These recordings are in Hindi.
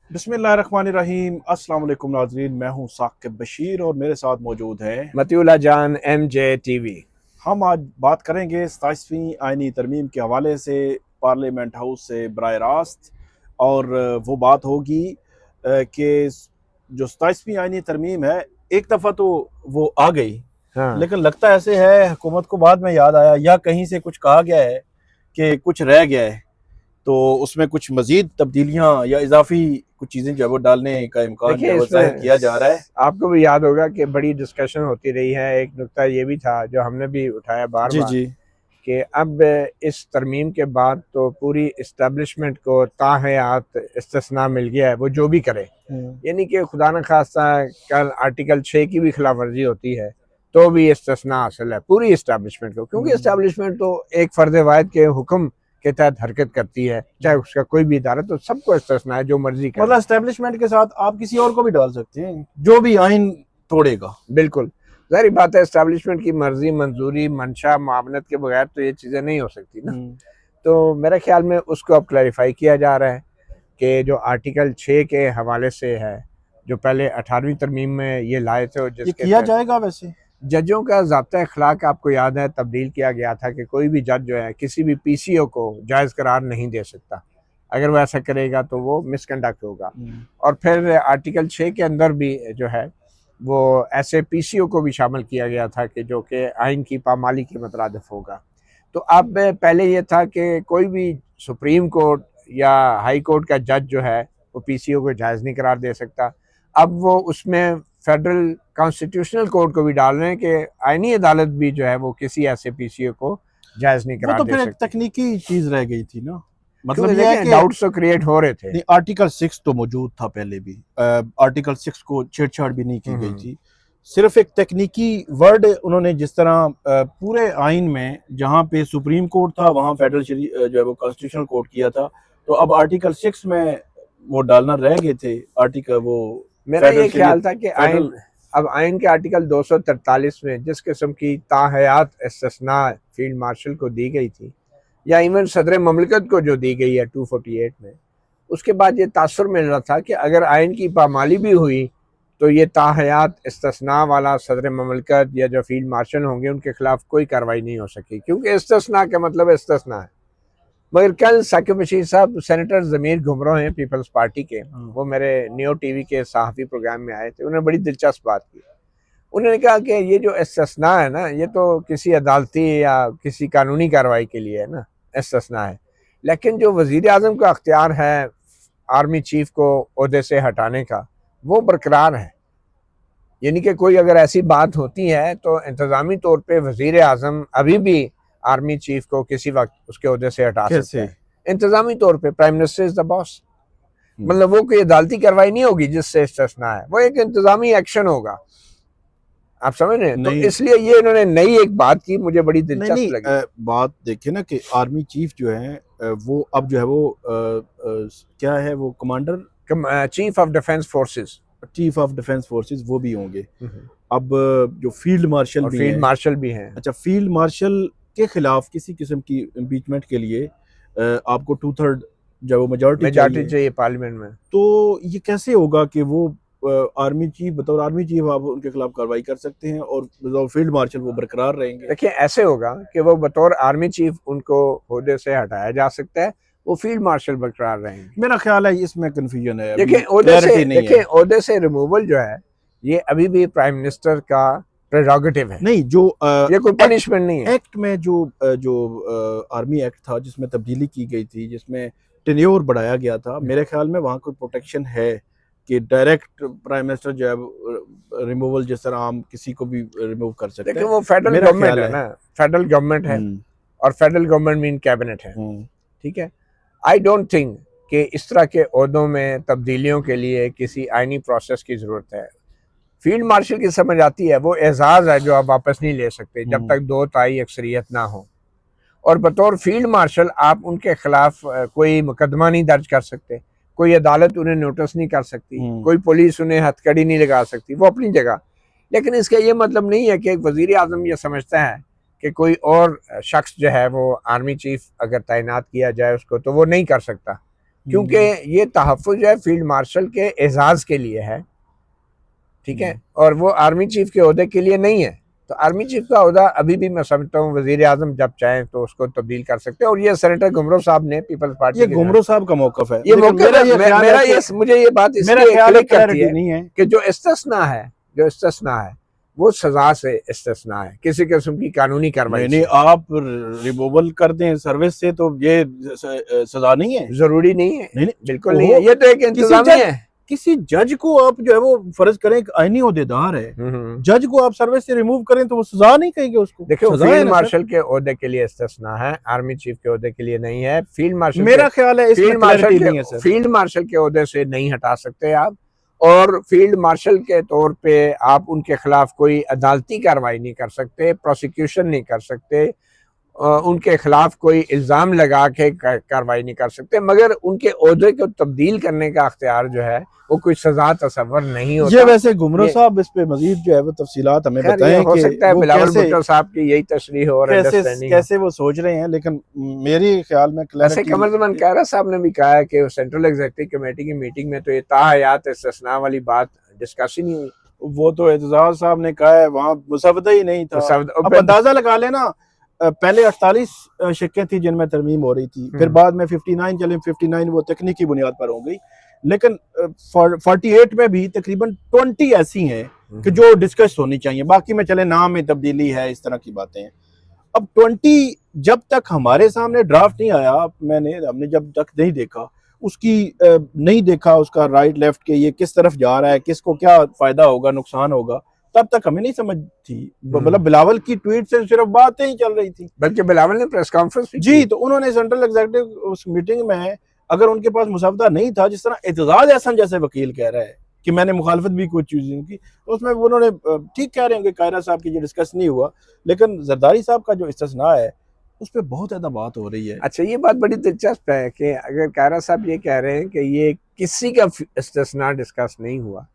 बिस्मिल्लाहिर्रहमानिर्रहीम। अस्सलाम वालेकुम नाज़रीन, मैं हूं साकिब बशीर और मेरे साथ मौजूद हैं। मतिउल्लाह जान MJ TV। हम आज बात करेंगे 27वीं आइनी तरमीम के हवाले से पार्लियामेंट हाउस से बराह रास्त। और वो बात होगी कि जो 27वीं आइनी तरमीम है, एक दफ़ा तो वो आ गई, हाँ, लेकिन लगता ऐसे है हुकूमत को बाद में याद आया या कहीं से कुछ कहा गया है कि कुछ रह गया है, तो उसमें कुछ मजीद तब्दीलियां या इजाफी कुछ चीज़ें जो है वो डालने का इम्कान जो देखिए है वो जाहिर इसमें किया जा रहा है। आपको भी याद होगा कि बड़ी डिस्कशन होती रही है। एक नुक्ता ये भी था जो हमने भी उठाया बार जी बार जी। कि अब इस तरमीम के बाद तो पूरी इस्टेब्लिशमेंट को ताहयात इस्तिस्ना मिल गया है, वो जो भी करे। यानी कि खुदा न खास्ता कल आर्टिकल 6 की भी खिलाफ वर्जी होती है तो भी इस्तिस्ना हासिल है पूरी इस्टेब्लिशमेंट को, क्योंकि इस्टेब्लिशमेंट तो एक फर्द वाहिद के हुक्म के तहत हरकत करती है, चाहे उसका कोई भी इदारा, तो सबको इस्तिस्ना है जो मर्जी करे। मतलब एस्टेब्लिशमेंट के साथ आप किसी और को भी डाल सकते हैं जो भी आइन तोड़ेगा। बिल्कुल, ज़ाहिर बात है इस्टेब्लिशमेंट की मर्जी, मंजूरी, मंशा, मुआवनत के बगैर तो ये चीज़ें नहीं हो सकती ना। तो मेरे ख्याल में उसको अब क्लैरिफाई किया जा रहा है कि जो आर्टिकल 6 के हवाले से है, जो पहले 18वीं तरमीम में ये लाए थे और ये जिसके किया तहत जाएगा वैसे। जजों का ज़ाब्ता अखलाक, आपको याद है, तब्दील किया गया था कि कोई भी जज जो है किसी भी PCO को जायज़ करार नहीं दे सकता। अगर वो ऐसा करेगा तो वो मिसकंडक्ट होगा। और फिर आर्टिकल 6 के अंदर भी जो है वो ऐसे PCO को भी शामिल किया गया था कि जो कि आइन की पामाली के मुतरादिफ होगा। तो अब पहले ये था कि कोई भी सुप्रीम कोर्ट या हाई कोर्ट का जज जो है वो PCO को जायज़ नहीं करार दे सकता। अब वो उसमें फेडरल कॉन्स्टिट्यूशनल कोर्ट को भी डाल रहे हैं कि आईनी अदालत भी जो है वो किसी ऐसे PCO को जायज़ नहीं वो करार तो दे फिर एक सकती। तकनीकी चीज रह गई थी ना। क्योंकि मतलब ये है देखें कि डाउट्स तो क्रिएट हो रहे थे। नहीं, आर्टिकल 6 तो मौजूद था पहले भी। आर्टिकल 6 को छेड़छाड़ भी नहीं की गई हम्म। थी। सिर्फ एक तकनीकी वर्ड उन्होंने, जिस तरह पूरे आइन में जहाँ पे सुप्रीम कोर्ट था वहाँ फेडरल जो है वो कॉन्स्टिट्यूशनल कोर्ट किया था, तो अब आर्टिकल 6 में वो डालना रह गए थे। आर्टिकल वो मेरा फेडरल ये ख्याल शरीयत, था कि आइन, फेडरल। अब आइन के आर्टिकल 243 में जिस किस्म की ताहयात इस्तिस्ना फील्ड मार्शल को दी गई थी, या इवन सदर ममलकत को जो दी गई है 248 में, उसके बाद ये तासुर मिल रहा था कि अगर आइन की पामाली भी हुई तो ये ताहयात इस्तिस्ना वाला सदर ममलकत या जो फील्ड मार्शल होंगे उनके खिलाफ कोई कार्रवाई नहीं हो सकी, क्योंकि इस्तिस्ना का मतलब इस्तिस्ना है। मगर कल साकिब बशीर साहब, सेनेटर ज़मीर घुमरो हैं पीपल्स पार्टी के, वो मेरे नियो TV के सहाफ़ी प्रोग्राम में आए थे। उन्होंने बड़ी दिलचस्प बात की। उन्होंने कहा कि ये जो इस्तिस्ना है ना, ये तो किसी अदालती या किसी कानूनी कार्रवाई के लिए है ना, इस्तिस्ना है। लेकिन जो वज़ीर आज़म का अख्तियार है आर्मी चीफ को ओहदे से हटाने का, वो बरकरार है। यानी कि कोई अगर ऐसी बात होती है तो इंतज़ामी तौर पे वज़ीर आज़म अभी भी आर्मी चीफ को किसी वक्त उसके ओहदे से हटा सकता कैसे? है। इंतज़ामी तौर पे prime minister is the boss. मतलब वो कोई अदालती कार्रवाई नहीं होगी जिससे इस्तिस्ना है, वो एक इंतज़ामी एक्शन होगा। आप समझ रहे हैं? तो नहीं इसलिए ये इन्होंने नई एक बात की, मुझे बड़ी नहीं दिलचस्प नहीं, लगी। बात देखिए ना कि आर्मी चीफ जो है, वो अब जो है वो क्या है, वो commander, chief of defence forces chief of defence forces वो भी होंगे। अब जो फील्ड मार्शल और भी फील्ड हैं। मार्शल भी हैं। अच्छा, फील्ड मार्शल के खिलाफ किसी किस्म की इम्पीचमेंट के लिए आपको 2/3 जो वो मेजॉरिटी मेजॉरिटी चाहिए। चाहिए पार्लियामेंट में। तो ये कैसे होगा कि वो आर्मी चीफ, बतौर आर्मी चीफ आप उनके खिलाफ कार्रवाई कर सकते हैं और बतौर फील्ड मार्शल वो बरकरार रहेंगे? देखिए ऐसे होगा कि वो बतौर आर्मी चीफ उनको ओहदे से हटाया जा सकता है, वो फील्ड मार्शल बरकरार रहेंगे। मेरा ख्याल है इसमें कंफ्यूजन है, अभी देखिए ओहदे से, क्लैरिटी नहीं देखिए है। ओहदे से रिमूवल जो है ये अभी भी प्राइम मिनिस्टर का प्रेरोगेटिव है, नहीं, जो ये कोई एक्ट पनिशमेंट नहीं है। एक्ट में जो आर्मी एक्ट था जिसमें तब्दीली की गई थी, जिसमें टेन्योर बढ़ाया गया था, मेरे ख्याल में वहाँ कोई प्रोटेक्शन है कि डायरेक्ट प्राइम मिनिस्टर जो है रिमूवल जिस तरह आम किसी को भी रिमूव कर सकता देखिए है। वो फेडरल मेरा गवर्नमेंट ख्याल है है। ना, फेडरल गवर्नमेंट है, हम्म। और फेडरल गवर्नमेंट मीन कैबिनेट है। हम्म। ठीक है। आई डोंट थिंक कि इस तरह के ओहदों में तब्दीलियों के लिए किसी आइनी प्रोसेस की ज़रूरत है। फील्ड मार्शल की समझ आती है, वो एजाज़ है जो आप वापस नहीं ले सकते जब तक दो ताई अक्सरियत ना हो। और बतौर फील्ड मार्शल आप उनके खिलाफ कोई मुकदमा नहीं दर्ज कर सकते, कोई अदालत उन्हें नोटिस नहीं कर सकती, कोई पुलिस उन्हें हथकड़ी नहीं लगा सकती, वो अपनी जगह। लेकिन इसका ये मतलब नहीं है कि एक वजीर आजम ये समझता है कि कोई और शख्स जो है वो आर्मी चीफ अगर तैनात किया जाए उसको तो वो नहीं कर सकता। क्योंकि ये तहफ़्फ़ुज़ है फील्ड मार्शल के एजाज़ के लिए है, ठीक है, और वो आर्मी चीफ के ओहदे के लिए नहीं है। तो आर्मी चीफ का ओहदा अभी भी मैं समझता हूँ वजीर आजम जब चाहें तो उसको तब्दील कर सकते हैं। और ये सेनेटर गुमरो साहब ने पीपल्स पार्टी, ये गुमरो साहब का मौकफ है, ये मौकफ मेरा ये मुझे ये बात इसलिए क्लिक करती है नहीं है कि जो इस्तिस्ना है वो सजा से इस्तिस्ना है, किसी किस्म की कानूनी कार्रवाई नहीं, आप रिमूवल कर दें सर्विस से तो ये सजा नहीं है, जरूरी नहीं है, नहीं, बिल्कुल नहीं है, ये तो एक इंतजामिया है। किसी जज को आप जो है वो फर्ज करें, एक आईनी ओहदेदार है, जज को आप सर्विस से रिमूव करें तो वो सजा नहीं कहेंगे उसको। देखो फील्ड मार्शल के ओहदे के लिए इस्तिस्ना है, आर्मी चीफ के ओहदे के लिए नहीं है। फील्ड मार्शल, मेरा ख्याल है फील्ड मार्शल के ओहदे से नहीं हटा सकते आप, और फील्ड मार्शल के तौर पे आप उनके खिलाफ कोई अदालती कार्रवाई नहीं कर सकते, प्रोसिक्यूशन नहीं कर सकते, उनके खिलाफ कोई इल्ज़ाम लगा के कार्रवाई नहीं कर सकते, मगर उनके ओहदे को तब्दील करने का अख्तियार जो है वो कोई सजा तस्वर नहीं होता। ये वैसे गुमरो साहब इस पे मजीद जो है वो तफसीलात हमें बताएं, हो सकता है बिलावल भुट्टो साहब की यही तशरीह और कैसे वो सोच रहे हैं, लेकिन मेरे ख्याल में कमर ज़मान कायरा साहब ने भी कहा है कि सेंट्रल एग्जीक्यूटिव कमेटी की मीटिंग में तो ये ताहयात इस्तिस्ना वाली बात डिस्कस ही नहीं हुई। वो तो एतजाज साहब ने कहा है वहाँ मुसवदा ही नहीं था। अब अंदाजा लगा लेना, पहले 48 शिक्कें थी जिनमें तरमीम हो रही थी, फिर बाद में 59 चले, 59 वो तकनीकी बुनियाद पर हो गई, लेकिन 48 में भी तकरीबन 20 ऐसी हैं कि जो डिस्कस होनी चाहिए, बाकी में चले नाम में तब्दीली है, इस तरह की बातें हैं। अब 20 जब तक हमारे सामने ड्राफ्ट नहीं आया, हमने जब तक नहीं देखा नहीं देखा उसका राइट लेफ्ट के ये किस तरफ जा रहा है, किसको क्या फायदा होगा नुकसान होगा, तब तक हमें नहीं समझ थी। मतलब बिलावल की ट्वीट से सिर्फ बातें ही चल रही थी, बल्कि बिलावल ने प्रेस कॉन्फ्रेंस जी, तो उन्होंने सेंट्रल एग्जीक्यूटिव उस मीटिंग में, अगर उनके पास मुसवदा नहीं था, जिस तरह एतजाज एहसन जैसे वकील कह रहा है कि मैंने मुखालफत भी कुछ चीज़ों की, तो उसमें उन्होंने ठीक कह रहे हैं कि कायरा साहब की जो डिस्कस नहीं हुआ, लेकिन जरदारी साहब का जो इस्तिस्ना है उस पर बहुत ज़्यादा बात हो रही है। अच्छा, ये बात बड़ी दिलचस्प है कि अगर कायरा साहब ये कह रहे हैं कि ये किसी का इस्तिस्ना डिस्कस नहीं हुआ,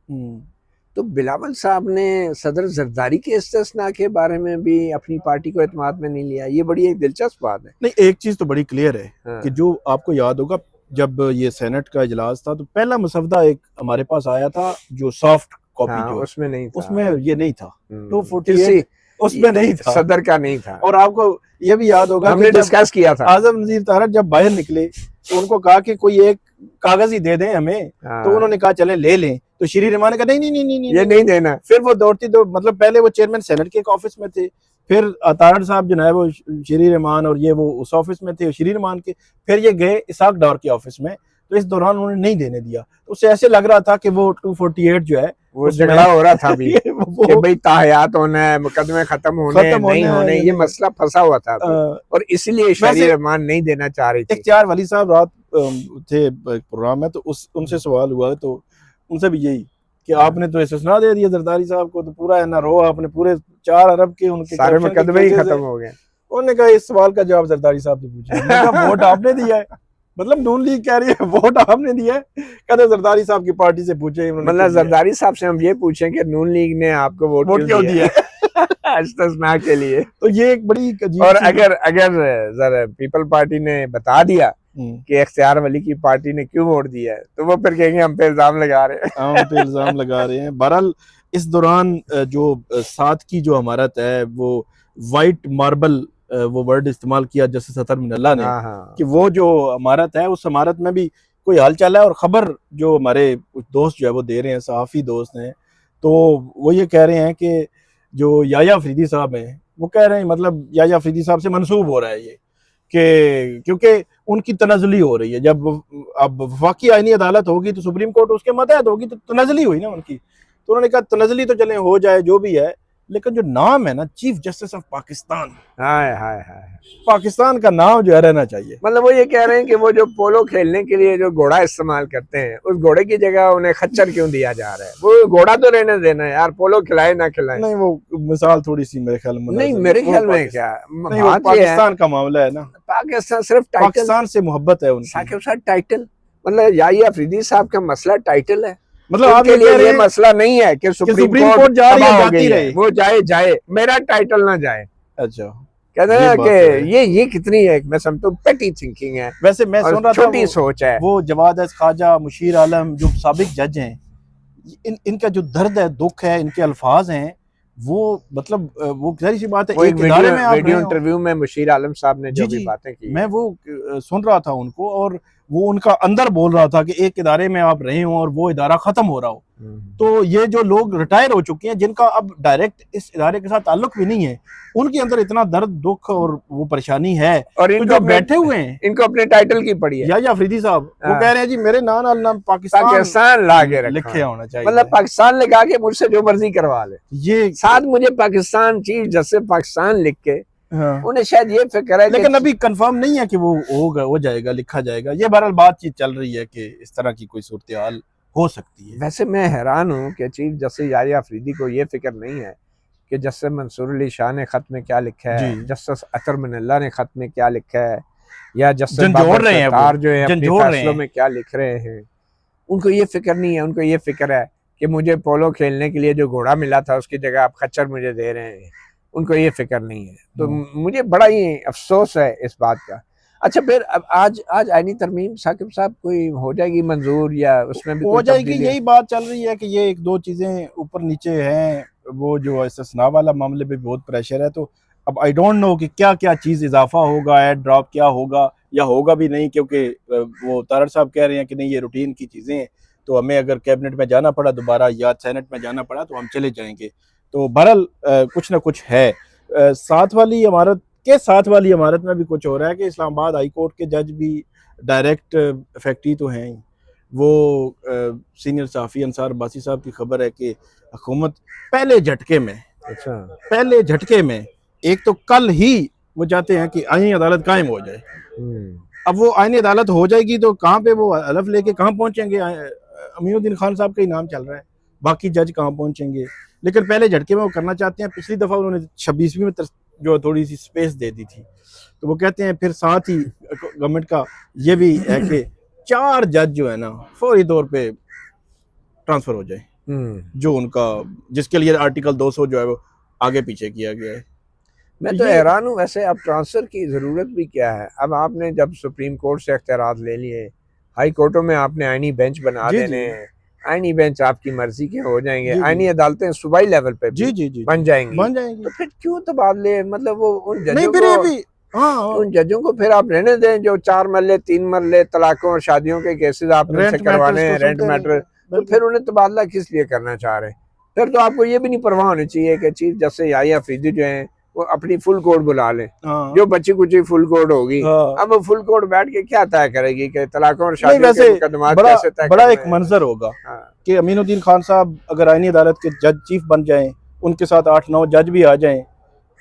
तो बिलावल साहब ने सदर जरदारी के इस्तिस्ना के बारे में भी अपनी पार्टी को एतमाद में नहीं लिया। ये बड़ी एक दिलचस्प बात है। नहीं, एक चीज़ तो बड़ी क्लियर है कि जो आपको याद होगा जब ये सेनेट का इजलास था तो पहला मुसवदा एक हमारे पास आया था जो सॉफ्ट कॉपी, जो उसमें नहीं था, उसमें ये नहीं था, 248 उसमें नहीं था, सदर का नहीं था। और आपको ये भी याद होगा हमने डिस्कस किया था, आजम नजीर तारक जब बाहर निकले तो उनको कहा कि कोई एक कागज ही दे दें हमें, तो उन्होंने कहा चले ले लें, तो श्री रहमान ने कहा नहीं नहीं नहीं नहीं ये नहीं देना। फिर वो दौड़ती तो मतलब पहले वो चेयरमैन सेनेट के एक ऑफिस में थे, फिर तारड़ साहब जो है वो श्री रहमान और ये वो उस ऑफिस में थे श्री रहमान के, फिर ये गए इसाक डार के ऑफिस में, तो इस दौरान उन्होंने नहीं देने दिया। तो उससे ऐसे लग रहा था कि वो 248 जो है वो झगड़ा हो रहा था अभी कि भाई ताहयात होना है, मुकदमे खत्म होने ये मसला फंसा हुआ था और इसलिए श्री रहमान नहीं देना चाह रही थी। इख्तियार वली साहब रात थे प्रोग्राम में, तो उनसे सवाल हुआ, तो उनसे भी यही कि आपने तो इस्तिस्ना दे दिया जरदारी साहब को, तो पूरा है ना रो, आपने पूरे 4 अरब के उनके सारे मुकदमे ही खत्म हो गए। उन्होंने कहा इस सवाल का जवाब जरदारी साहब से पूछे। वोट आपने दिया है, मतलब नून लीग कह रही है वोट आपने दिया है, कहते जरदारी साहब की पार्टी से पूछे, मतलब जरदारी साहब से हम ये पूछें कि नून लीग ने आपको वोट क्यों दिया इस्तिस्ना के लिए। तो ये एक बड़ी, और अगर पीपल पार्टी ने बता दिया कि इख्तियार वली की पार्टी ने क्यों वोट दिया है, तो वो फिर कहेंगे हम पे इल्जाम लगा रहे हैं, हम पे इल्जाम लगा रहे हैं। बहरहाल इस दौरान जो 7 की जो हमारत है वो वाइट मार्बल, वो वर्ड इस्तेमाल किया जस्टिस अतर मिनल्ला ने, कि वो जो इमारत है उस इमारत में भी कोई हाल चाल है, और खबर जो हमारे दोस्त जो है वो दे रहे हैं, सहाफ़ी दोस्त हैं, तो वो ये कह रहे हैं कि जो याया अफरीदी साहब हैं वो कह रहे हैं, मतलब याया अफरीदी साहब से मंसूब हो रहा है ये कि क्योंकि उनकी तनज़ुली हो रही है, जब अब वफाकी आईनी अदालत होगी तो सुप्रीम कोर्ट उसके मतहत होगी, तो तनज़ुली हुई ना उनकी, तो उन्होंने कहा तनज़ुली तो चले हो जाए जो भी है, लेकिन जो नाम है ना chief justice of Pakistan, Pakistan का नाम जो है रहना चाहिए। मतलब वो ये कह रहे हैं कि वो जो पोलो खेलने के लिए जो घोड़ा इस्तेमाल करते हैं, उस घोड़े की जगह उन्हें खच्चर क्यों दिया जा रहा है? वो घोड़ा तो रहने देना है यार, पोलो खिलाए ना खिलाए। नहीं, वो मिसाल थोड़ी सी मेरे ख्याल में, नहीं मेरे ख्याल में क्या, पाकिस्तान का मामला है ना, पाकिस्तान सिर्फ पाकिस्तान से मोहब्बत है उनकी, टाइटल, मतलब याया अफरीदी साहब का मसला टाइटल है, मतलब आपके लिए ये मसला नहीं है कि सुप्रीम कोर्ट जा रही है, जाती रहे, वो जाए, मेरा टाइटल ना जाए। अच्छा, कहते ये हैं बात कि तो है। ये कितनी है, मैं समझता हूँ पेटी थिंकिंग है वैसे मैं सुन और रहा था छोटी सोच है। वो जवाद अस ख्वाजा, मुशीर आलम जो साबिक जज हैं, इनका जो दर्द है, दुख है, इनके अल्फाज हैं, वो मतलब वो जाहिर सी बात है, वो एक एक इदारे वीडियो में आप वीडियो रहे हो। इंटरव्यू में मुशीर आलम साहब ने जी जो भी जी, बातें की मैं है। वो सुन रहा था उनको, और वो उनका अंदर बोल रहा था कि एक इदारे में आप रहे हो और वो इदारा खत्म हो रहा हो। तो ये जो लोग रिटायर हो चुके हैं, जिनका अब डायरेक्ट इस इदारे के साथ ताल्लुक भी नहीं है, उनके अंदर इतना दर्द, दुख और वो परेशानी है। और तो जो बैठे हुए हैं, इनको अपने टाइटल की पड़ी है। या अफरीदी साहब, वो हाँ, कह रहे हैं जी मेरे नाम अल नाम पाकिस्तान पाकिस्तान ला के रखा लिखे है, होना चाहिए। मतलब पाकिस्तान लगा के मुझसे जो मर्जी करवा ले, ये साथ मुझे पाकिस्तान चीफ जैसे पाकिस्तान लिख के। हाँ, उन्हें शायद ये फिक्र है लेकिन कि अभी कंफर्म नहीं है कि वो होगा, हो जाएगा, लिखा जाएगा। ये बहरहाल बातचीत चल रही है कि इस तरह की कोई सूरत हाल हो सकती है। वैसे मैं हैरान हूँ कि चीफ जस्टिस याहिया अफरीदी को ये फिक्र नहीं है कि जस्टिस मंसूर अली शाह ने खत में क्या लिखा है, जस्टिस अतर मिनल्ला ने खत में क्या लिखा है, या जस्टिस झंझोड़ रहे हैं, सत्तार जो है अपने झंझोड़ रहे फैसलों हैं। में क्या लिख रहे हैं। उनको ये फिक्र नहीं है, उनको ये फिक्र है कि मुझे पोलो खेलने के लिए जो घोड़ा मिला था उसकी जगह आप खच्चर मुझे दे रहे हैं। उनको ये फिक्र नहीं है। तो मुझे बड़ा ही अफसोस है इस बात का। अच्छा, फिर अब आज आज आईनी तरमीम साकिब साहब कोई हो जाएगी मंजूर, या उसमें भी हो कोई जाएगी, तब्दीली? यही बात चल रही है कि ये एक दो चीजें ऊपर नीचे हैं। वो जो इस्तिस्ना वाला मामले पे बहुत प्रेशर है, तो अब आई डोंट नो कि क्या क्या चीज़ इजाफा होगा, एड ड्रॉप क्या होगा या होगा भी नहीं, क्योंकि वो तारड़ साहब कह रहे हैं कि नहीं ये रूटीन की चीज़ें हैं, तो हमें अगर कैबिनेट में जाना पड़ा दोबारा या सेनेट में जाना पड़ा तो हम चले जाएंगे। तो बहरहाल कुछ ना कुछ है। साथ वाली इमारत के साथ वाली इमारत में भी कुछ हो रहा है कि इस्लामाबाद हाई कोर्ट के जज भी डायरेक्ट इफेक्टी तो हैं ही। वो सीनियर सहाफ़ी अंसार अब्बासी साहब की खबर है कि हुकूमत पहले झटके में, अच्छा, पहले झटके में, एक तो कल ही वो चाहते हैं कि आईनी अदालत कायम हो जाए। अब वो आईनी अदालत हो जाएगी तो कहाँ पे वो हलफ लेके कहाँ पहुंचेंगे? अमीनुद्दीन खान साहब का ही नाम चल रहा है, बाकी जज कहाँ पहुंचेंगे? लेकिन पहले झटके में वो करना चाहते हैं। पिछली दफ़ा उन्होंने 26वीं में जो थोड़ी सी स्पेस दे दी थी, तो वो कहते हैं फिर साथ ही गवर्नमेंट का ये भी है कि 4 जज जो है ना फौरी तौर पे ट्रांसफर हो जाए, जो उनका जिसके लिए आर्टिकल 200 जो है वो आगे पीछे किया गया है। मैं तो हैरान हूँ वैसे, अब ट्रांसफर की जरूरत भी क्या है? अब आपने जब सुप्रीम कोर्ट से अख्तियारात ले लिए, हाई कोर्टों में आपने आईनी बेंच बना देने हैं, आईनी बेंच आपकी मर्जी के हो जाएंगे, आईनी अदालतें सूबाई लेवल पे भी बन जाएंगी। तो फिर क्यों तबादले? मतलब वो उन जजों को, उन जजों को फिर आप रहने दें जो 4 मरले 3 मरले तलाकों और शादियों के केसेस आपने से करवाने हैं, रेंट मैटर, तो फिर उन्हें तबादला किस लिए करना चाह रहे हैं? फिर तो आपको ये भी नहीं परवाह होनी चाहिए कि चीफ जस्टिस याहिया अफरीदी जो है वो अपनी फुल कोर्ट बुला लें, जो बच्ची कुछ फुल कोर्ट होगी। अब वो फुल कोर्ट बैठ के क्या तय करेगी कि तलाकों और शादियों के मुकदमात कैसे तय? बड़ा एक मंजर होगा कि अमीनुद्दीन खान साहब अगर आईनी अदालत के जज चीफ बन जाएं, उनके साथ 8-9 जज भी आ जाएं,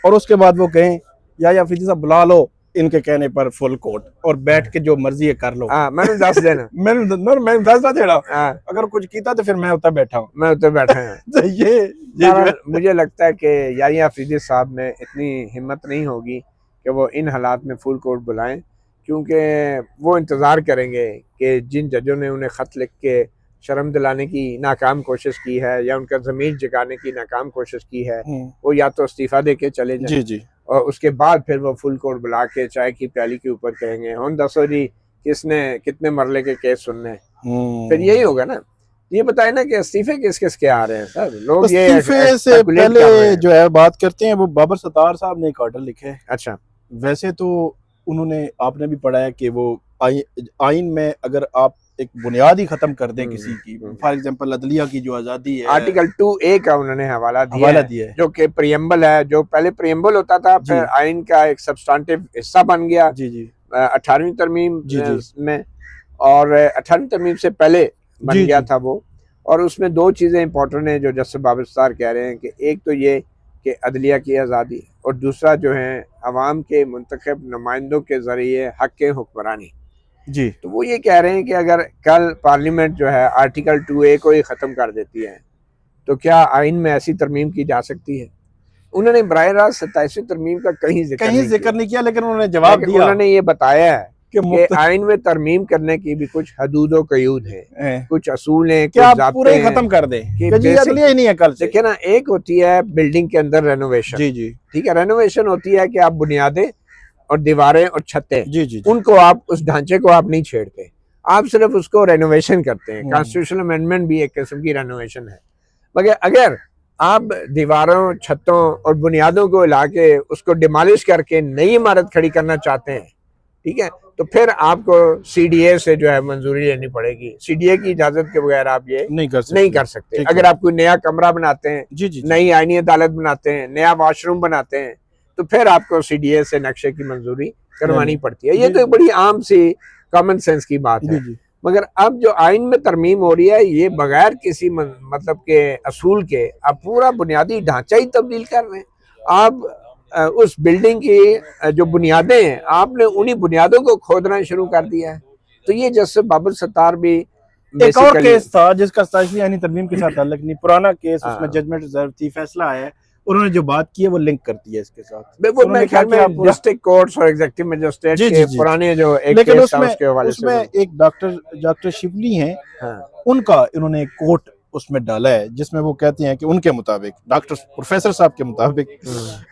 और उसके बाद वो कहें याहिया अफरीदी साहब बुला लो इनके कहने पर फुल कोर्ट, और बैठ के जो मर्जी है कर लो। मैंने दस देना मैं दस ना देना, अगर कुछ किया तो फिर मैं उतर बैठा हूँ, मैं उतर बैठा हूँ। तो ये मुझे लगता है कि याहिया अफरीदी साहब में इतनी हिम्मत नहीं होगी कि वो इन हालात में फुल कोर्ट बुलाएं, क्योंकि वो इंतज़ार करेंगे कि जिन जजों ने उन्हें ख़त लिख के शर्म दिलाने की नाकाम कोशिश की है या उनका ज़मीर जगाने की नाकाम कोशिश की है, वो या तो इस्तीफ़ा दे के चले जाएं, जी, और उसके बाद फिर वो फुल कोर्ट बुला के चाय की प्याली के ऊपर कहेंगे हम दसो जी किसने कितने मरले के केस सुनने। फिर यही होगा ना। ये बताए ना कि इस्तीफे किस किस के आ रहे हैं सर? लोग ये इस्तीफे से पहले जो है बात करते हैं, वो बाबर सत्तार साहब ने एक ऑर्डर लिखे है। अच्छा, वैसे तो उन्होंने, आपने भी पढ़ा है कि वो आइन में अगर आप एक बुनियाद ही खत्म कर दें किसी की, फॉर एग्जांपल अदलिया की जो आज़ादी है, आर्टिकल 2A का उन्होंने हवाला दिया है, जो कि प्रियम्बल है, जो पहले प्रियम्बल होता था, फिर आइन का एक सब्सटेंटिव हिस्सा बन गया 18वीं तरमीम में, और 18वीं तरमीम से पहले बन गया था वो। और उसमें 2 चीज़ें इंपॉर्टेंट हैं जो जस्टिस बाबर सत्तार कह रहे हैं कि एक तो ये कि अदलिया की आज़ादी, और दूसरा जो है अवाम के मुंतखब नुमाइंदों के ज़रिए हक के हुक्मरानी। जी, तो वो ये कह रहे हैं कि अगर कल पार्लियामेंट जो है आर्टिकल 2A को ही ख़त्म कर देती है तो क्या आइन में ऐसी तरमीम की जा सकती है? उन्होंने बराह रास्त 27वीं तरमीम का कहीं जिक्र नहीं किया, लेकिन उन्होंने जवाब दिया। उन्होंने ये बताया है कि आइन में तरमीम करने की भी कुछ हदूद व कयूद है, कुछ असूल हैं, क्या आप पूरे खत्म कर दें कि जी अदलिया ही नहीं है कल से। देखिए ना, एक होती है बिल्डिंग के अंदर रेनोवेशन, जी जी ठीक है, रेनोवेशन होती है कि आप बुनियादें और दीवारें और छतें, जी जी उनको आप उस ढांचे को आप नहीं छेड़ते, आप सिर्फ उसको रेनोवेशन करते हैं। कॉन्स्टिट्यूशनल अमेंडमेंट भी एक किस्म की रेनोवेशन है। मगर अगर आप दीवारों, छतों और बुनियादों को हिला के उसको डिमोलिश करके नई इमारत खड़ी करना चाहते हैं, ठीक है, तो फिर आपको सीडीए से जो है मंजूरी लेनी पड़ेगी। सीडीए की इजाजत के बगैर आप ये नहीं कर सकते। अगर आप कोई नया कमरा बनाते हैं, नई आईनी अदालत बनाते हैं, नया वॉशरूम बनाते हैं, तो फिर आपको सीडीए से नक्शे की मंजूरी करवानी पड़ती है। ये तो बड़ी आम सी कॉमन सेंस की बात है। मगर अब जो आइन में तरमीम हो रही है, ये बगैर किसी मतलब के असूल के आप पूरा बुनियादी ढांचा ही तब्दील कर रहे हैं। आप उस बिल्डिंग की जो बुनियादें हैं, आपने उन्हीं बुनियादों को खोदना शुरू कर दिया है। तो ये जस्टिस बाबर सत्तार भी एक और केस था जिसका 27वीं आईनी तरमीम के साथ ताल्लुक नहीं, पुराना केस, उसमें जजमेंट रिजर्व थी, फैसला आया है, उन्होंने जो बात की है वो लिंक करती है इसके साथ। वो मैं ख्याल में डिस्ट्रिक्ट कोर्ट्स और एग्जीक्यूटिव मजिस्ट्रेट के पुराने जो एक लेकिन केस था उसके हवाले से उसमें एक डॉक्टर शिवली हैं, उनका इन्होंने कोट उसमें डाला है जिसमें वो कहते हैं कि उनके मुताबिक, डॉक्टर प्रोफेसर साहब के मुताबिक,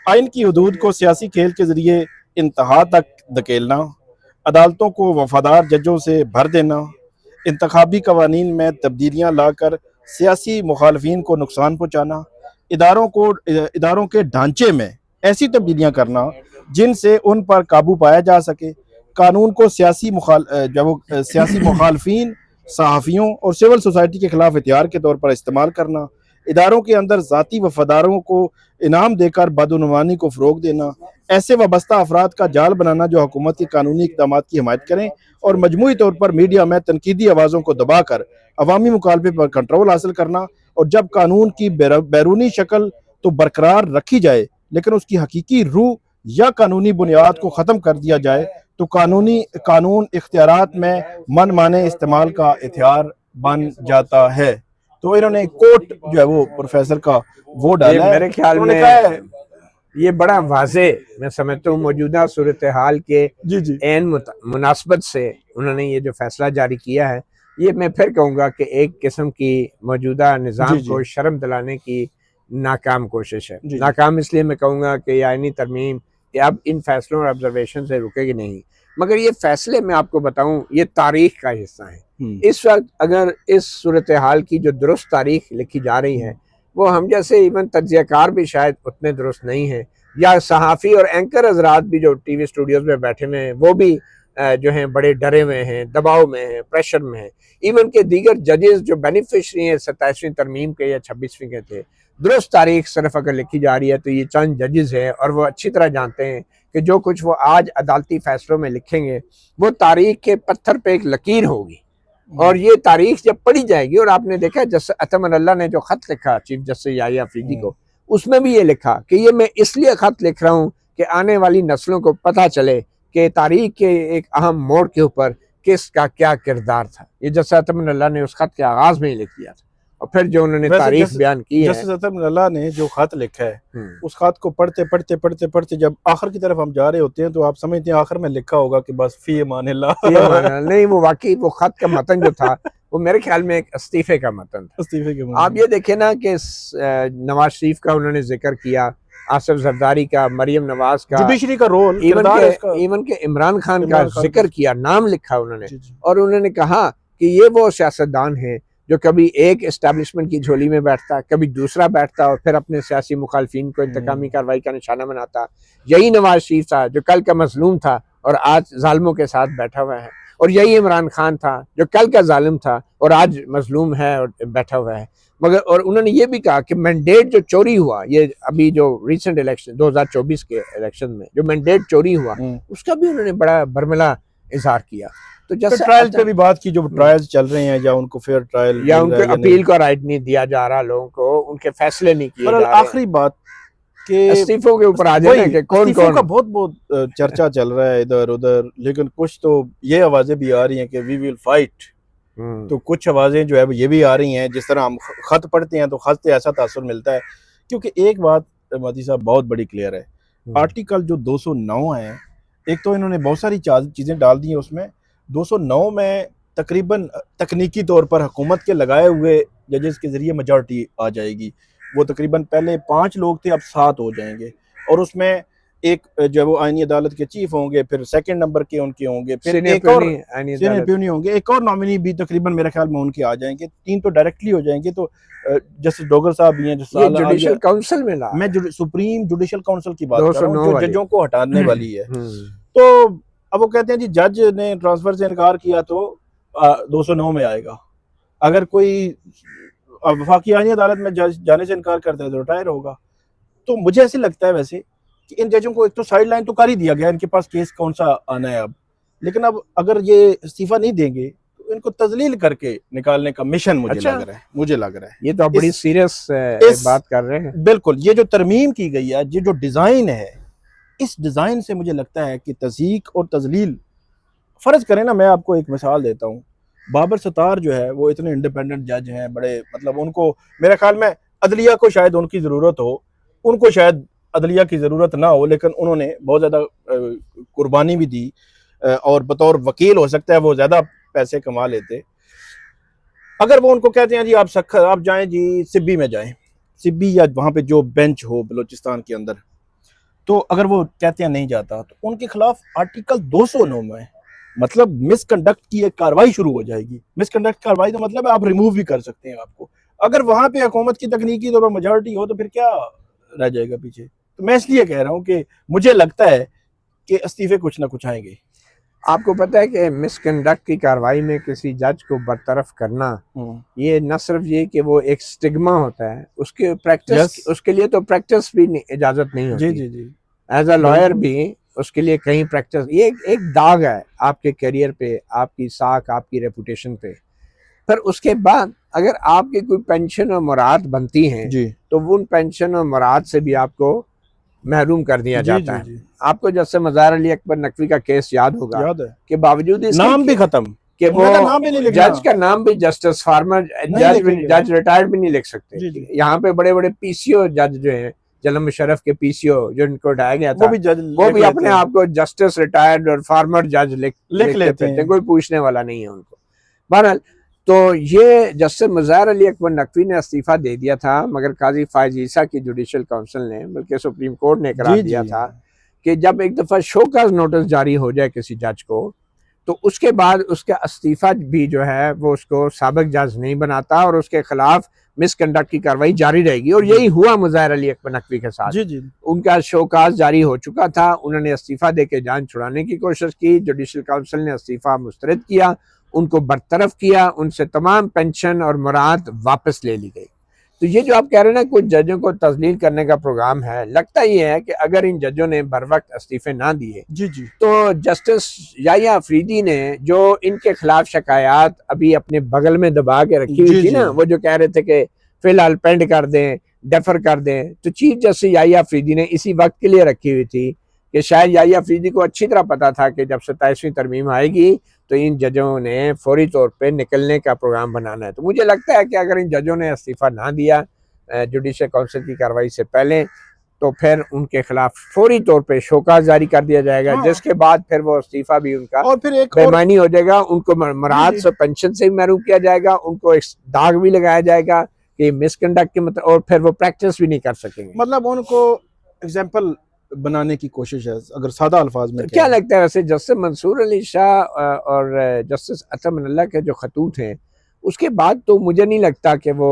आइन की हदूद को सियासी खेल के जरिए इंतहा तक धकेलना, अदालतों को वफादार जजों से भर देना, इंतखाबी कवानीन में तब्दीलियाँ लाकर सियासी मुखालफिन को नुकसान पहुँचाना, इदारों के ढांचे में ऐसी तब्दीलियाँ करना जिनसे उन पर काबू पाया जा सके, कानून को सियासी मुखालफिन, सहाफ़ियों और सिविल सोसाइटी के खिलाफ हथियार के तौर पर इस्तेमाल करना, इदारों के अंदर ज़ाती वफादारों को इनाम देकर बदउनवानी को फ़रोग देना, ऐसे वाबस्ता अफराद का जाल बनाना जो हुकूमत के कानूनी इक़दाम की हिमायत करें और मजमूई तौर पर मीडिया में तनकीदी आवाज़ों को दबाकर अवामी मुकालबे पर कंट्रोल हासिल करना, और जब कानून की बैरूनी शक्ल तो बरकरार रखी जाए लेकिन उसकी हकीकी रूह या कानूनी बुनियाद को ख़त्म कर दिया जाए तो कानून इख्तियारात में मनमाने इस्तेमाल का हथियार बन जाता है। तो इन्होंने कोट जो है वो प्रोफेसर का वो डाला है। मेरे ख्याल में ये बड़ा वाज़े मैं समझता हूँ मौजूदा सूरत हाल के एन मुनासबत से उन्होंने ये जो फैसला जारी किया है, ये मैं फिर कहूँगा कि एक किस्म की मौजूदा निज़ाम को शर्म दिलाने की नाकाम कोशिश है। नाकाम इसलिए मैं कहूँगा कि आईनी तरमीम अब इन फैसलों और ऑब्जर्वेशन से रुकेगी नहीं, मगर ये फैसले मैं आपको बताऊं ये तारीख का हिस्सा है। इस वक्त अगर इस सूरत हाल की जो दुरुस्त तारीख लिखी जा रही है, वो हम जैसे इवन तज्जियाकार भी शायद उतने दुरुस्त नहीं है, या सहाफ़ी और एंकर हजरात भी जो टीवी स्टूडियोज में बैठे हुए हैं वो भी जो हैं बड़े डरे हुए हैं, दबाव में हैं, प्रेशर में हैं। इवन के दीगर जजेस जो बेनिफिशरी हैं 27वीं तरमीम के या 26वीं के थे, दुरुस्त तारीख सिर्फ अगर लिखी जा रही है तो ये चंद जजेस हैं और वो अच्छी तरह जानते हैं कि जो कुछ वो आज अदालती फैसलों में लिखेंगे वो तारीख के पत्थर पे एक लकीर होगी, और ये तारीख जब पढ़ी जाएगी, और आपने देखा जस्टिस अतम अल्लाह ने जो खत लिखा चीफ जस्टिस याहिया अफरीदी को, उसमें भी ये लिखा कि ये मैं इसलिए खत लिख रहा हूँ कि आने वाली नस्लों को पता चले कि तारीख के एक अहम मोड़ के ऊपर किसका क्या किरदार था। ये जस्टिस अतम अल्लाह ने उस खत के आगाज में ही लिख दिया था, और फिर जो उन्होंने तारीख बयान की है। जस्टिस अतम अल्लाह ने जो खत लिखा है, उस खत को पढ़ते पढ़ते पढ़ते पढ़ते जब आखिर की तरफ हम जा रहे होते हैं तो आप समझते हैं आखिर में लिखा होगा कि बस फी अमानिल्लाह। नहीं, वो वाकई वो खत का मतन जो था वो मेरे ख्याल में एक इस्तीफे का मतन था। इस्तीफे के आप ये देखें ना कि नवाज शरीफ का उन्होंने जिक्र किया, आसिफ जरदारी का, मरियम नवाज का, जुडिशरी का रोल, इवन के इमरान खान का जिक्र किया, नाम लिखा उन्होंने, और उन्होंने कहा कि ये वो सियासतदान है जो कभी एक एस्टैब्लिशमेंट की झोली में बैठता, कभी दूसरा बैठता और फिर अपने सियासी मुखालफिन को इंतकामी कार्रवाई का निशाना बनाता। यही नवाज शरीफ था जो कल का मजलूम था और आज जालिमों के साथ बैठा हुआ है, और यही इमरान खान था जो कल का जालिम था और आज मजलूम है और बैठा हुआ है। मगर और उन्होंने ये भी कहा कि मैंडेट जो चोरी हुआ, ये अभी जो रिसेंट इलेक्शन 2024 के इलेक्शन में जो मैंडेट चोरी हुआ, उसका भी उन्होंने बड़ा बर्मिला इजहार किया। तो जैसे ट्रायल पे भी बात की, जो ट्रायल्स चल रहे हैं या उनको फेयर ट्रायल या उनको अपील का राइट नहीं दिया जा रहा, लोगों को उनके फैसले नहीं किए जा रहे। आखिरी बात के इस्तीफों के ऊपर आ जाए कि कौन कौन का बहुत चर्चा चल रहा है इधर उधर, लेकिन कुछ तो ये आवाजें भी आ रही हैं कि वी विल फाइट, तो कुछ आवाजें जो है ये भी आ रही हैं, जिस तरह हम खत पढ़ते हैं तो खत से ऐसा तासुर मिलता है। क्योंकि एक बात मोदी साहब बहुत बड़ी क्लियर है, आर्टिकल जो 209 है एक तो इन्होंने बहुत सारी चीज़ें डाल दी हैं उसमें। 209 में तकरीबन तकनीकी तौर पर हुकूमत के लगाए हुए जजेस के ज़रिए मेजॉरिटी आ जाएगी। वो तकरीबन पहले 5 लोग थे, अब 7 हो जाएंगे। और उसमें एक जो वो आईनी अदालत के चीफ होंगे, फिर सेकंड नंबर के उनके होंगे, फिर एक और सीनियर प्यूनी होंगे, एक और नॉमिनी भी तकरीबन मेरे ख्याल में उनके आ जाएंगे। 3 तो डायरेक्टली हो जाएंगे। तो जस्टिस डोगर साहब भी हैं जो जुडिशल काउंसिल में ला, मैं सुप्रीम जुडिशल काउंसिल की बात कर रहा हूँ जो जजों को हटाने वाली है। तो अब वो कहते हैं जी जज ने ट्रांसफर से इनकार किया तो 209 में आएगा। अगर कोई वफाकी आईनी अदालत में जज जाने से इनकार करता है तो रिटायर होगा। तो मुझे ऐसे लगता है वैसे कि इन जजों को एक तो साइड लाइन तो कर ही दिया गया, इनके पास केस कौन सा आना है अब। लेकिन अब अगर ये इस्तीफा नहीं देंगे तो इनको तजलील करके निकालने का मिशन मुझे लग रहा है। ये तो आप बड़ी सीरियस बात कर रहे हैं। बिल्कुल, ये जो तरमीम की गई है, ये जो डिजाइन है, इस डिजाइन से मुझे लगता है कि तज़ीक और तजलील, फर्ज करें ना, मैं आपको एक मिसाल देता हूँ। बाबर सत्तार जो है वो इतने इंडिपेंडेंट जज हैं, बड़े मतलब उनको मेरे ख्याल में अदलिया को शायद उनकी ज़रूरत हो, उनको शायद अदलिया की ज़रूरत ना हो, लेकिन उन्होंने बहुत ज़्यादा कुर्बानी भी दी और बतौर वकील हो सकता है वो ज़्यादा पैसे कमा लेते। अगर वो उनको कहते हैं जी आप जाएं जी सिब्बी में जाएं, सिब्बी या वहाँ पे जो बेंच हो बलूचिस्तान के अंदर, तो अगर वो कहते हैं नहीं जाता तो उनके खिलाफ आर्टिकल 209 में मतलब मिसकंडक्ट की एक कार्रवाई शुरू हो जाएगी। मिसकंडक्ट कार्रवाई तो मतलब आप रिमूव भी कर सकते हैं आपको। अगर वहां पे हुकूमत की तकनीकी तौर पर मेजॉरिटी हो तो फिर क्या रह जाएगा पीछे। तो मैं इसलिए कह रहा हूँ कि मुझे लगता है कि इस्तीफे कुछ ना कुछ आएंगे। आपको पता है कि मिसकंडक्ट की कार्रवाई में किसी जज को बरतरफ करना, ये न सिर्फ ये कि वो एक स्टिग्मा होता है, उसके प्रैक्टिस उसके लिए तो प्रैक्टिस भी इजाजत नहीं होती। जी जी एज अ लॉयर भी उसके लिए कहीं प्रैक्टिस, ये एक दाग है आपके करियर पे, आपकी साख, आपकी रेपुटेशन पे। पर उसके बाद अगर आपकी कोई पेंशन और मुराद बनती हैं तो वो उन पेंशन और मुराद से भी आपको महरूम कर दिया जाता है। आपको जैसे मज़ार अली अकबर नकवी का केस याद होगा कि बावजूद इसके नाम भी खत्म कि वो जज का नाम भी जस्टिस फार्मर जज रिटायर्ड भी नहीं लिख सकते। यहाँ पे बड़े बड़े पीसीओ जज जो हैं, जलम मुशर्रफ के पीसीओ जो इनको उठाया गया था, वो भी अपने आप को जस्टिस रिटायर्ड और फार्मर जज लिख लेते हैं, कोई पूछने वाला नहीं है उनको। बहरहाल तो ये जस्टिस मज़ार अली अकबर नकवी ने इस्तीफा दे दिया था, मगर काजी फायज ईसा की जुडिशल काउंसिल ने, बल्कि सुप्रीम कोर्ट ने करार दिया था कि जब एक दफ़ा शोकाज नोटिस जारी हो जाए किसी जज को तो उसके बाद उसका इस्तीफा भी जो है वो उसको साबिक जज नहीं बनाता और उसके खिलाफ मिसकंडक्ट की कार्रवाई जारी रहेगी। और यही हुआ मुज़ाहिर अली अकबर नकवी के साथ। उनका शोकाज जारी हो चुका था, उन्होंने इस्तीफा दे के जान छुड़ाने की कोशिश की, जुडिशल काउंसिल ने इस्तीफा मुस्तरद किया, उनको बरतरफ किया, उनसे तमाम पेंशन और मुराद वापस ले ली गई। तो ये जो आप कह रहे हैं ना कुछ जजों को तस्लील करने का प्रोग्राम है, लगता ये है कि अगर इन जजों ने बर वक्त इस्तीफे ना दिए तो जस्टिस याहिया अफरीदी ने जो इनके खिलाफ शिकायत अभी अपने बगल में दबा के रखी हुई थी ना, वो जो कह रहे थे कि फिलहाल पेंड कर दें, डेफर कर दें, तो चीफ जस्टिस याहिया अफरीदी ने इसी वक्त के लिए रखी हुई थी कि शायद याहिया अफरीदी को अच्छी तरह पता था कि जब 27वीं तरमीम आएगी तो इन जजों ने फौरी तौर पे निकलने का प्रोग्राम बनाना है। तो मुझे लगता है कि अगर इन जजों ने इस्तीफा ना दिया जुडिशल काउंसिल की कार्रवाई से पहले तो फिर उनके खिलाफ फौरी तौर पे शोकाज जारी कर दिया जाएगा, जिसके बाद फिर वो इस्तीफा भी उनका और फिर एक बेमानी हो जाएगा, उनको मराद से पेंशन से भी महरूम किया जाएगा, उनको एक दाग भी लगाया जाएगा कि मिसकंडक्ट के मतलब, और फिर वो प्रैक्टिस भी नहीं कर सकेंगे। मतलब उनको एग्जाम्पल बनाने की कोशिश है अगर सादा अल्फाज में। तो क्या लगता है वैसे जस्टिस मंसूर अली शाह और जस्टिस अता मिनल्ला के जो खतूत हैं उसके बाद तो मुझे नहीं लगता कि वो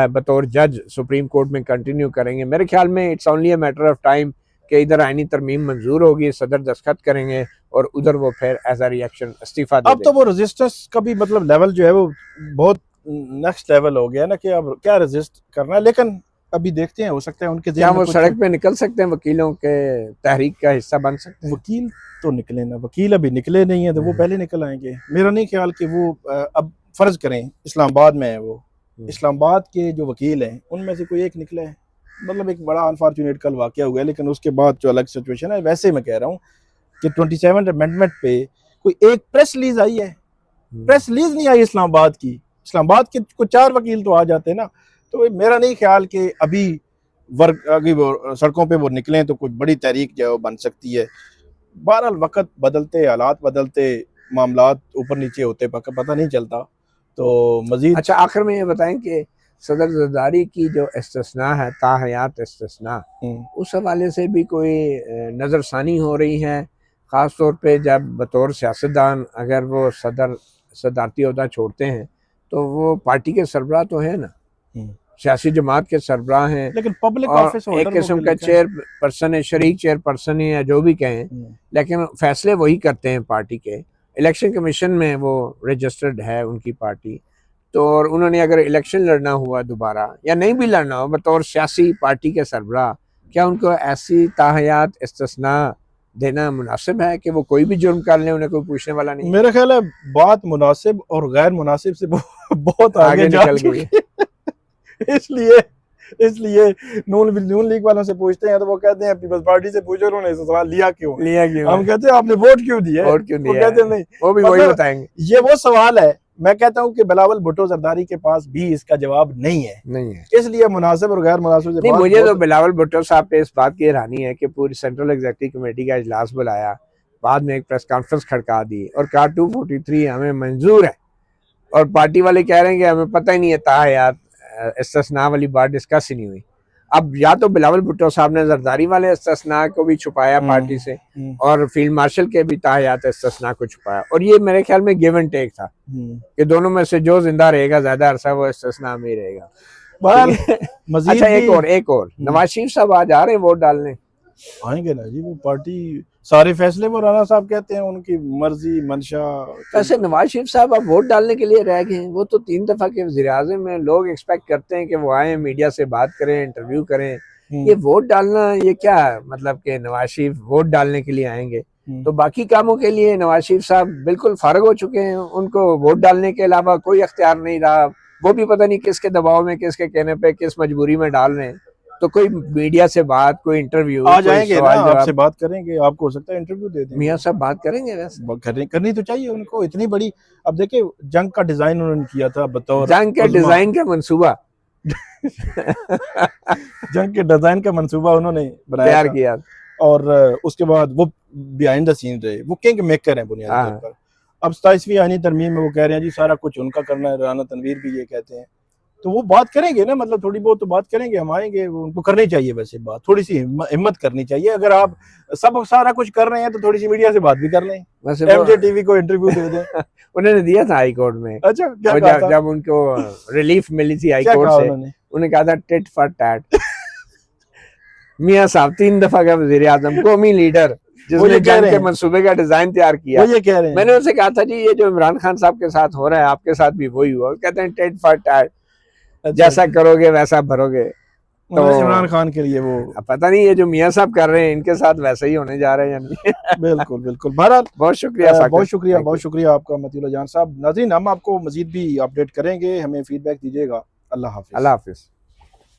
बतौर जज सुप्रीम कोर्ट में कंटिन्यू करेंगे। मेरे ख्याल में it's only a matter of time कि इधर आईनी तरमीम मंजूर होगी, सदर दस्तखत करेंगे और उधर वो फिर एज अ रिएक्शन इस्तीफा दे। अब तो वो रेजिस्टेंस का भी मतलब लेवल जो है वो बहुत नेक्स्ट लेवल हो गया ना कि अब क्या रेजिस्ट करना है। लेकिन अभी देखते हैं, हो सकता है उनके क्या वो सड़क पे निकल सकते हैं, वकीलों के तहरीक का हिस्सा बन सकते हैं। वकील तो निकले ना, वकील अभी निकले नहीं है तो वो पहले निकल आएंगे। मेरा नहीं ख्याल कि वो अब फर्ज करें इस्लामाबाद में है, वो इस्लामाबाद के जो वकील हैं उनमें से कोई एक निकला है, मतलब एक बड़ा अनफॉर्चुनेट कल वाकया हुआ है, लेकिन उसके बाद जो अलग सिचुएशन है। वैसे मैं कह रहा हूँ कि 27 अमेंडमेंट पे कोई एक प्रेस रिलीज आई है, प्रेस रिलीज नहीं आई इस्लामाबाद की। इस्लामाबाद के कुछ 4 वकील तो आ जाते हैं ना। तो मेरा नहीं ख्याल कि अभी वर्क अभी वो सड़कों पे वो निकलें तो कुछ बड़ी तहरीक जो है वो बन सकती है। बहरहाल वक्त बदलते, हालात बदलते, मामलात ऊपर नीचे होते, पता नहीं चलता। तो मजीद अच्छा, आखिर में ये बताएं कि सदर जरदारी की जो इस्तिस्ना है, ताहयात इस्तिस्ना, उस हवाले से भी कोई नज़रसानी हो रही है, ख़ास तौर पे जब बतौर सियासतदान अगर वो सदारती ओहदा छोड़ते हैं तो वो पार्टी के सरबराह तो है ना, सियासी जमात के सरबराह हैं, लेकिन पब्लिक और ऑफिस एक किस्म का चेयर पर्सन है, शरीक चेयर पर्सन है या जो भी कहें, लेकिन फैसले वही करते हैं पार्टी के। इलेक्शन कमीशन में वो रजिस्टर्ड है उनकी पार्टी, तो और उन्होंने अगर इलेक्शन लड़ना हुआ दोबारा या नहीं भी लड़ना हो बतौर सियासी पार्टी के सरबराह, क्या उनको ऐसी ताहयात इस्तिस्ना देना मुनासिब है कि वो कोई भी जुर्म कर ले, उन्हें कोई पूछने वाला नहीं? मेरा ख्याल है बात मुनासिब और गैर मुनासिब से बहुत आगे जा निकल चुकी है। इसलिए नून लीग वालों से पूछते हैं तो वो कहते हैं पीपल्स पार्टी से पूछो उन्होंने सवाल लिया क्यों। हम कहते हैं आपने वोट क्यों दिया, वोट क्यों दिया, वो कहते हैं नहीं, वो भी वही बताएंगे। ये वो सवाल है। मैं कहता हूं कि बिलावल भुट्टो जरदारी के पास भी इसका जवाब नहीं है, इसलिए मुनासिब और गैर मुनासिब से नहीं। मुझे तो बिलावल भुट्टो साहब पे इस बात की हैरानी है कि पूरी सेंट्रल एग्जीक्यूटिव कमेटी का इजलास बुलाया, बाद में एक प्रेस कॉन्फ्रेंस खड़का दी और कहा 243 हमें मंजूर है, और पार्टी वाले कह रहे हैं कि हमें पता ही नहीं है, ताहयात इस्तिस्ना वाली बात डिस्कस ही नहीं हुई। अब या तो बिलावल भुट्टो साहब ने जरदारी वाले इस्तिस्ना को भी छुपाया पार्टी से, और फील्ड मार्शल के भी ताहयात इस्तिस्ना को छुपाया, और ये मेरे ख्याल में गिव एंड टेक था कि दोनों में से जो जिंदा रहेगा ज्यादा अरसा वो इस्तिस्ना में ही रहेगा। अच्छा, एक और नवाज शरीफ साहब आज आ रहे हैं वोट डालने? आएंगे ना जी, वो पार्टी सारे फैसले वो राणा साहब कहते हैं, उनकी मर्जी मंशा। वैसे नवाज शरीफ साहब अब वोट डालने के लिए रह गए हैं, वो तो 3 दफा के वज़ीर-ए-आज़म में लोग एक्सपेक्ट करते हैं कि वो आए, मीडिया से बात करें, इंटरव्यू करें। ये वोट डालना, ये क्या मतलब कि नवाज शरीफ वोट डालने के लिए आएंगे, तो बाकी कामों के लिए नवाज शरीफ साहब बिल्कुल फारग हो चुके हैं, उनको वोट डालने के अलावा कोई अख्तियार नहीं रहा। वो भी पता नहीं किसके दबाव में, किसके कहने पे, किस मजबूरी में डाल रहे हैं। तो कोई मीडिया से बात, कोई इंटरव्यू आ जाएंगे ना, आपसे बात करेंगे, आपको हो सकता है इंटरव्यू दे दें। मियां साहब बात करेंगे, वैसे करनी तो चाहिए उनको, इतनी बड़ी। अब देखिए जंग का डिजाइन उन्होंने किया था, बतौर जंग के डिजाइन का मंसूबा जंग के डिजाइन का मंसूबा उन्होंने बनाया, तैयार किया, और उसके बाद वो बिहाइंड द सीन रहे, वो किंग मेकर हैं बुनियादी तौर पर। अब 27वीं आईनी तरमीम में वो कह रहे हैं जी सारा कुछ उनका करना है, राना तनवीर भी ये कहते हैं, तो वो बात करेंगे ना, मतलब थोड़ी बहुत तो बात करेंगे, हम आएंगे, उनको करनी चाहिए। वैसे बात थोड़ी सी हिम्मत करनी चाहिए, अगर आप सब सारा कुछ कर रहे हैं तो थोड़ी सी मीडिया से बात भी कर लें, एमजे टीवी को इंटरव्यू दे दें। उन्होंने दिया था हाई कोर्ट में। अच्छा, क्या कहा था? जब उनको रिलीफ मिली थी हाई कोर्ट से, उन्होंने कहा था टिट फॉर टैट। मियां साहब 3 दफा का वज़ीर-ए-आज़म, कौमी लीडर, जिसने जंग के मंसूबे का डिजाइन तैयार किया, वो ये कह रहे हैं। मैंने उनसे कहा था जी ये जो इमरान खान साहब के साथ हो रहा है आपके साथ भी वही हुआ। कहते हैं टिट फॉर टैट, जैसा करोगे वैसा भरोगे। तो इमरान खान के लिए वो पता नहीं ये जो मियां साहब कर रहे हैं इनके साथ वैसा ही होने जा रहे हैं। बिल्कुल बिल्कुल। बहरहाल बहुत शुक्रिया, बहुत शुक्रिया आपका मतीउल्लाह जान साहब। नाज़रीन, हम आपको मजीद भी अपडेट करेंगे, हमें फीडबैक दीजिएगा। अल्लाह हाफिज। अल्लाह हाफिज।